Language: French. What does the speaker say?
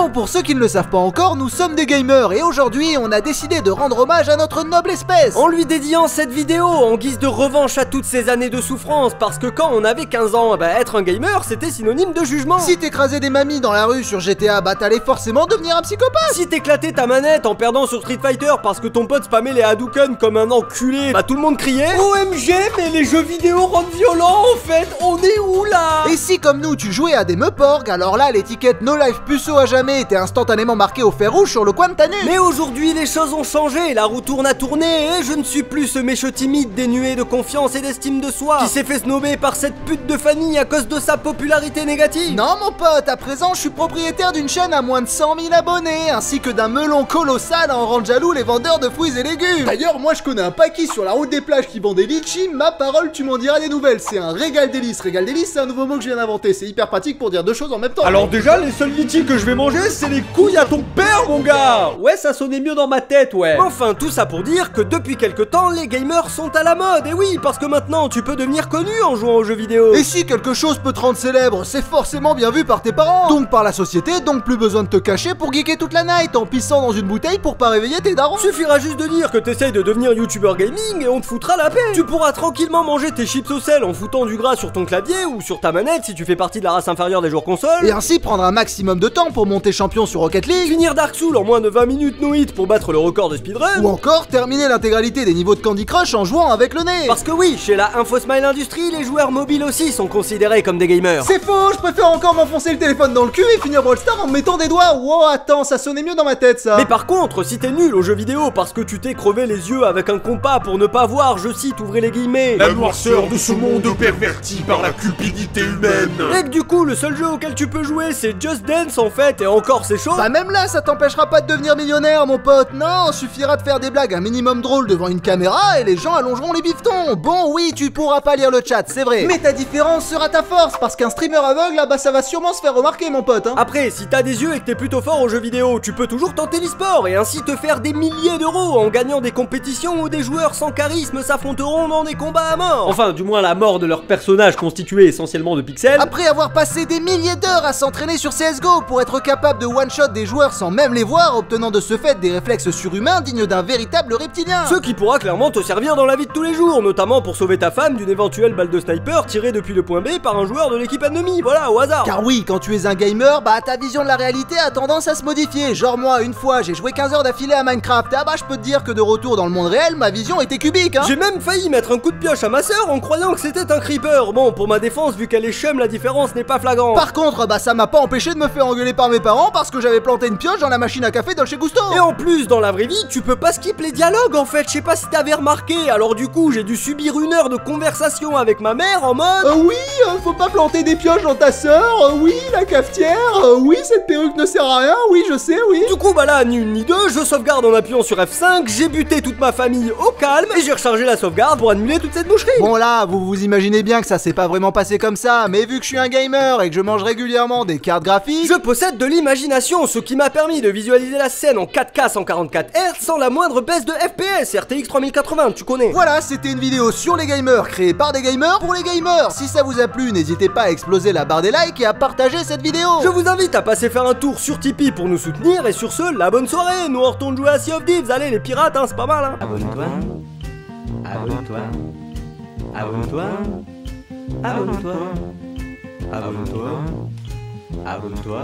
Bon, pour ceux qui ne le savent pas encore, nous sommes des gamers et aujourd'hui on a décidé de rendre hommage à notre noble espèce en lui dédiant cette vidéo en guise de revanche à toutes ces années de souffrance, parce que quand on avait 15 ans, être un gamer c'était synonyme de jugement. Si t'écrasais des mamies dans la rue sur GTA, bah t'allais forcément devenir un psychopathe. Si t'éclatais ta manette en perdant sur Street Fighter parce que ton pote spammait les Hadouken comme un enculé, bah tout le monde criait OMG, mais les jeux vidéo rendent violents en fait, on est où là? Et si comme nous tu jouais à des meuporgs, alors là l'étiquette No Life Puceau à jamais était instantanément marquée au fer rouge sur le coin de ta nuque. Mais aujourd'hui les choses ont changé, la roue tourne à tourner et je ne suis plus ce méchant timide dénué de confiance et d'estime de soi qui s'est fait snobber par cette pute de Fanny à cause de sa popularité négative. Non mon pote, à présent je suis propriétaire d'une chaîne à moins de 100 000 abonnés ainsi que d'un melon colossal à en rendre jaloux les vendeurs de fruits et légumes. D'ailleurs moi je connais un paquis sur la route des plages qui vend des litchis, ma parole tu m'en diras des nouvelles, c'est un régal délice. Régal délice c'est un nouveau mot que je viens d'inventer, c'est hyper pratique pour dire deux choses en même temps. Alors déjà les seuls litchis que je vais manger c'est les couilles à ton père mon gars. Ouais ça sonnait mieux dans ma tête ouais. Enfin tout ça pour dire que depuis quelques temps les gamers sont à la mode. Et oui parce que maintenant tu peux devenir connu en jouant aux jeux vidéo. Et si quelque chose peut te rendre célèbre, c'est forcément bien vu par tes parents, donc par la société, donc plus besoin de te cacher pour geeker toute la night en pissant dans une bouteille pour pas réveiller tes darons. Suffira juste de dire que t'essayes de devenir youtubeur gaming et on te foutra la paix. Tu pourras tranquillement manger tes chips au sel en foutant du gras sur ton clavier ou sur ta manette si tu fais partie de la race inférieure des joueurs consoles. Et ainsi prendre un maximum de temps pour monter champion sur Rocket League, finir Dark Souls en moins de 20 minutes no hit pour battre le record de speedrun, ou encore terminer l'intégralité des niveaux de Candy Crush en jouant avec le nez. Parce que oui, chez la InfoSmile Industrie, les joueurs mobiles aussi sont considérés comme des gamers. C'est faux, je préfère encore m'enfoncer le téléphone dans le cul et finir Brawl Stars en me mettant des doigts. Wow, attends, ça sonnait mieux dans ma tête ça. Mais par contre, si t'es nul aux jeux vidéo parce que tu t'es crevé les yeux avec un compas pour ne pas voir, je cite, ouvrez les guillemets, la noirceur de ce monde perverti par la cupidité humaine, et que du coup le seul jeu auquel tu peux jouer c'est Just Dance en fait, et encore c'est chaud. Bah même là ça t'empêchera pas de devenir millionnaire mon pote, non, suffira de faire des blagues un minimum drôles devant une caméra et les gens allongeront les bifetons. Bon oui tu pourras pas lire le chat, c'est vrai, mais ta différence sera ta force, parce qu'un streamer aveugle, bah ça va sûrement se faire remarquer mon pote hein. Après si t'as des yeux et que t'es plutôt fort aux jeux vidéo, tu peux toujours tenter l'e-sport et ainsi te faire des milliers d'euros en gagnant des compétitions où des joueurs sans charisme s'affronteront dans des combats à mort. Enfin du moins la mort de leur personnage constitué essentiellement de pixels. Après avoir passé des milliers d'heures à s'entraîner sur CSGO pour être capable de one-shot des joueurs sans même les voir, obtenant de ce fait des réflexes surhumains dignes d'un véritable reptilien. Ce qui pourra clairement te servir dans la vie de tous les jours, notamment pour sauver ta femme d'une éventuelle balle de sniper tirée depuis le point B par un joueur de l'équipe ennemie, voilà au hasard. Car oui, quand tu es un gamer, bah ta vision de la réalité a tendance à se modifier. Genre moi, une fois, j'ai joué 15 heures d'affilée à Minecraft, ah bah je peux te dire que de retour dans le monde réel, ma vision était cubique hein. J'ai même failli mettre un coup de pioche à ma sœur en croyant que c'était un creeper. Bon, pour ma défense, vu qu'elle est chum, la différence n'est pas flagrante. Par contre, bah ça m'a pas empêché de me faire engueuler par mes parents parce que j'avais planté une pioche dans la machine à café Dolce Gusto. Et en plus, dans la vraie vie, tu peux pas skip les dialogues en fait, je sais pas si t'avais remarqué. Alors du coup, j'ai dû subir 1 heure de conversation avec ma mère en mode oui, faut pas planter des pioches dans ta sœur, oui, la cafetière, oui, cette perruque ne sert à rien, oui, je sais, oui. Du coup, bah là, ni une ni deux, je sauvegarde en appuyant sur F5, j'ai buté toute ma famille au calme et j'ai rechargé la sauvegarde pour annuler toute cette boucherie. Bon là, vous imaginez bien que ça s'est pas vraiment passé comme ça, mais vu que je suis un gamer et que je mange régulièrement des cartes graphiques, je possède de l'imagination, ce qui m'a permis de visualiser la scène en 4K 144 Hz sans la moindre baisse de FPS, RTX 3080, tu connais. Voilà, c'était une vidéo sur les gamers, créée par des gamers pour les gamers. Si ça vous a plu, n'hésitez pas à exploser la barre des likes et à partager cette vidéo. Je vous invite à passer faire un tour sur Tipeee pour nous soutenir, et sur ce, la bonne soirée. Nous on retourne jouer à Sea of Thieves, allez les pirates, hein, c'est pas mal hein. Abonne-toi, abonne-toi, abonne-toi, abonne-toi, abonne-toi, abonne-toi.